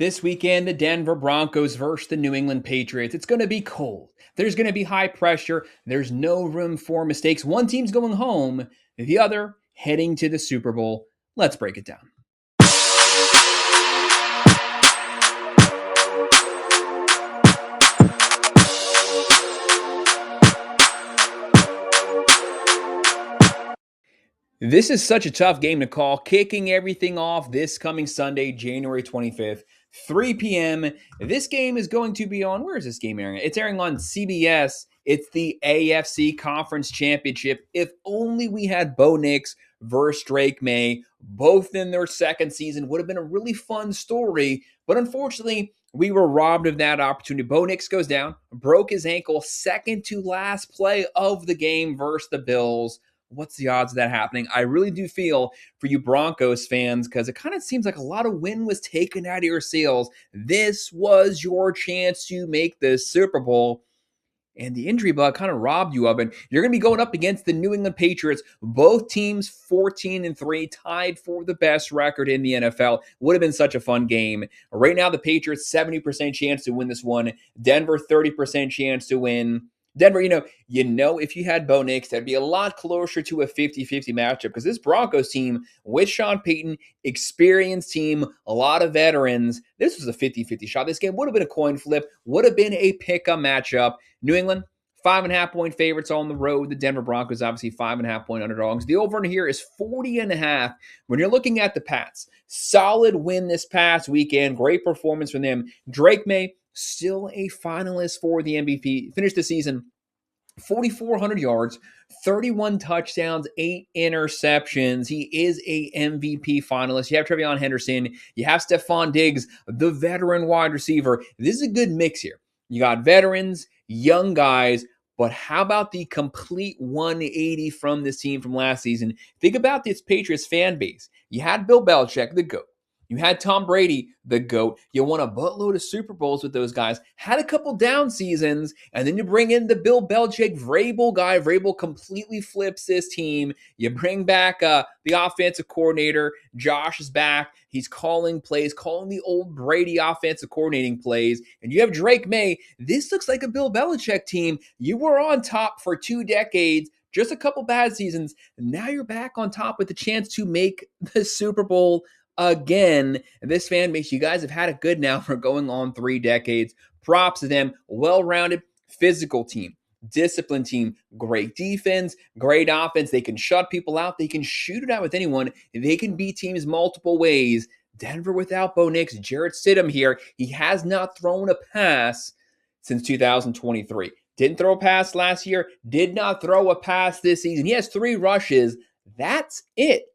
This weekend, the Denver Broncos versus the New England Patriots. It's going to be cold. There's going to be high pressure. There's no room for mistakes. One team's going home, the other heading to the Super Bowl. Let's break it down. This is such a tough game to call, kicking everything off this coming Sunday, January 25th, 3 p.m. This game is going to be on, where is this game airing? It's airing on CBS. It's the AFC Conference Championship. If only we had Bo Nix versus Drake May, both in their second season, would have been a really fun story. But unfortunately, we were robbed of that opportunity. Bo Nix goes down, broke his ankle, second to last play of the game versus the Bills. What's the odds of that happening? I really do feel for you Broncos fans because it kind of seems like a lot of wind was taken out of your sails. This was your chance to make the Super Bowl, and the injury bug kind of robbed you of it. You're going to be going up against the New England Patriots. Both teams 14-3, tied for the best record in the NFL. Would have been such a fun game. Right now, the Patriots 70% chance to win this one. Denver 30% chance to win. Denver, if you had Bo Nix, that'd be a lot closer to a 50-50 matchup because this Broncos team with Sean Payton, experienced team, a lot of veterans, this was a 50-50 shot. This game would have been a coin flip, would have been a pick-em matchup. New England, 5.5-point favorites on the road. The Denver Broncos, obviously 5.5-point underdogs. The over here is 40.5. When you're looking at the Pats, solid win this past weekend. Great performance from them. Drake May, still a finalist for the MVP. Finished the season 4,400 yards, 31 touchdowns, 8 interceptions. He is a MVP finalist. You have Trevion Henderson. You have Stephon Diggs, the veteran wide receiver. This is a good mix here. You got veterans, young guys, but how about the complete 180 from this team from last season? Think about this Patriots fan base. You had Bill Belichick, the GOAT. You had Tom Brady, the GOAT. You won a buttload of Super Bowls with those guys. Had a couple down seasons, and then you bring in the Bill Belichick Vrabel guy. Vrabel completely flips this team. You bring back the offensive coordinator. Josh is back. He's calling plays, calling the old Brady offensive coordinating plays. And you have Drake May. This looks like a Bill Belichick team. You were on top for 2 decades. Just a couple bad seasons. Now you're back on top with the chance to make the Super Bowl again. This fan base, you guys have had it good now for going on 3 decades. Props to them. Well-rounded, physical team, disciplined team, great defense, great offense. They can shut people out. They can shoot it out with anyone. They can beat teams multiple ways. Denver without Bo Nix, Jarrett Stidham here. He has not thrown a pass since 2023. Didn't throw a pass last year. Did not throw a pass this season. He has 3 rushes. That's it.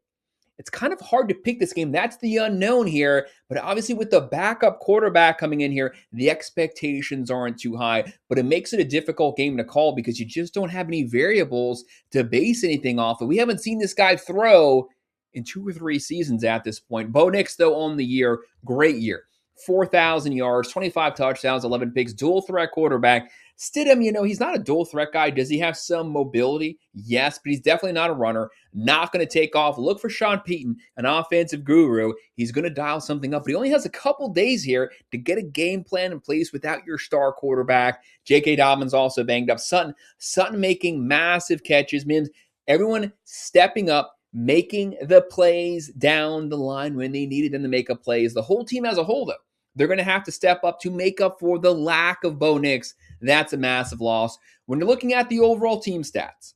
It's kind of hard to pick this game. That's the unknown here. But obviously with the backup quarterback coming in here, the expectations aren't too high. But it makes it a difficult game to call because you just don't have any variables to base anything off of. We haven't seen this guy throw in 2 or 3 seasons at this point. Bo Nix, though, on the year, great year. 4,000 yards, 25 touchdowns, 11 picks, dual threat quarterback. Stidham, he's not a dual threat guy. Does he have some mobility? Yes, but he's definitely not a runner. Not going to take off. Look for Sean Payton, an offensive guru. He's going to dial something up, but he only has a couple days here to get a game plan in place without your star quarterback. J.K. Dobbins also banged up. Sutton making massive catches. Mims, everyone stepping up, making the plays down the line when they needed them to make up plays. The whole team as a whole, though, they're going to have to step up to make up for the lack of Bo Nix. That's a massive loss. When you're looking at the overall team stats,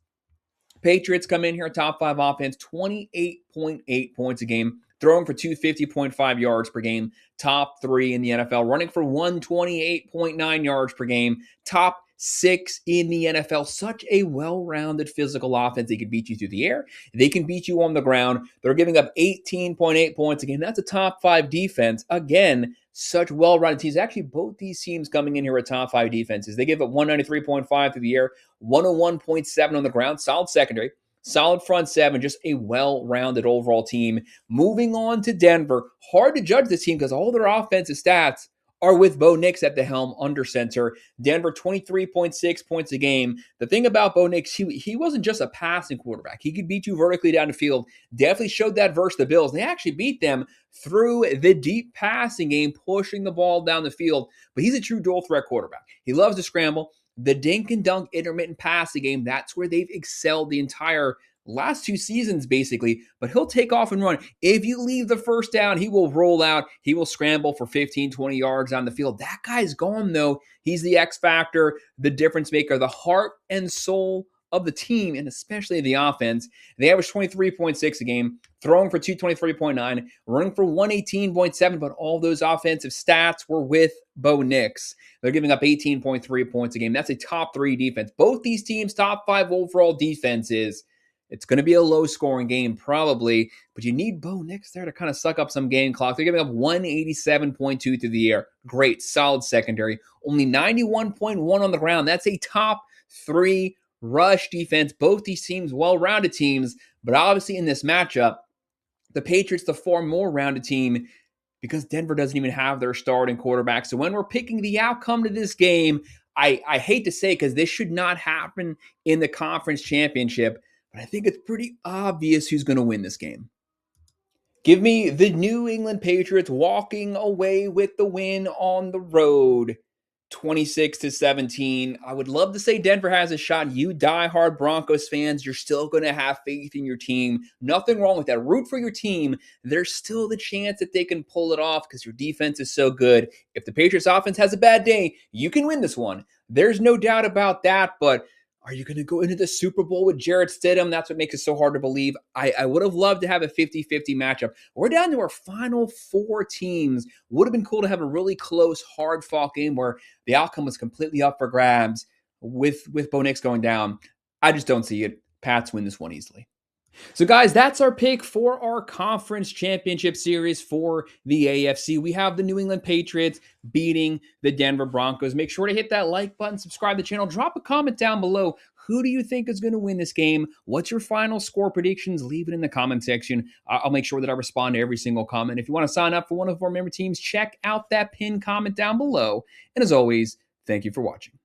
Patriots come in here, top 5 offense, 28.8 points a game, throwing for 250.5 yards per game, top 3 in the NFL, running for 128.9 yards per game, top 6 in the NFL. Such a well-rounded physical offense. They can beat you through the air. They can beat you on the ground. They're giving up 18.8 points a game. That's a top 5 defense. Again, such well-rounded teams. Actually, both these teams coming in here with top 5 defenses. They give up 193.5 through the air, 101.7 on the ground. Solid secondary, solid front 7, just a well-rounded overall team. Moving on to Denver. Hard to judge this team because all their offensive stats are with Bo Nix at the helm under center. Denver, 23.6 points a game. The thing about Bo Nix, he wasn't just a passing quarterback. He could beat you vertically down the field. Definitely showed that versus the Bills. They actually beat them through the deep passing game, pushing the ball down the field. But he's a true dual threat quarterback. He loves to scramble. The dink and dunk intermittent passing game, that's where they've excelled the entire last 2 seasons, basically. But he'll take off and run. If you leave the first down, he will roll out. He will scramble for 15, 20 yards on the field. That guy's gone, though. He's the X factor, the difference maker, the heart and soul of the team, and especially the offense. They average 23.6 a game, throwing for 223.9, running for 118.7, but all those offensive stats were with Bo Nix. They're giving up 18.3 points a game. That's a top 3 defense. Both these teams, top 5 overall defenses. It's going to be a low-scoring game, probably, but you need Bo Nix there to kind of suck up some game clock. They're giving up 187.2 through the air. Great, solid secondary. Only 91.1 on the ground. That's a top 3 rush defense. Both these teams, well-rounded teams, but obviously in this matchup, the Patriots, the far more rounded team, because Denver doesn't even have their starting quarterback. So when we're picking the outcome to this game, I hate to say, because this should not happen in the conference championship, but I think it's pretty obvious who's going to win this game. Give me the New England Patriots walking away with the win on the road, 26-17. I would love to say Denver has a shot. You diehard Broncos fans, you're still going to have faith in your team. Nothing wrong with that. Root for your team. There's still the chance that they can pull it off because your defense is so good. If the Patriots offense has a bad day, you can win this one. There's no doubt about that, but are you going to go into the Super Bowl with Jarrett Stidham? That's what makes it so hard to believe. I would have loved to have a 50-50 matchup. We're down to our final 4 teams. Would have been cool to have a really close, hard-fought game where the outcome was completely up for grabs with Bo Nix going down. I just don't see it. Pats win this one easily. So guys, that's our pick for our conference championship series for the AFC. We have the New England Patriots beating the Denver Broncos. Make sure to hit that like button, subscribe to the channel, drop a comment down below. Who do you think is going to win this game? What's your final score predictions? Leave it in the comment section. I'll make sure that I respond to every single comment. If you want to sign up for one of our member teams, check out that pinned comment down below. And as always, thank you for watching.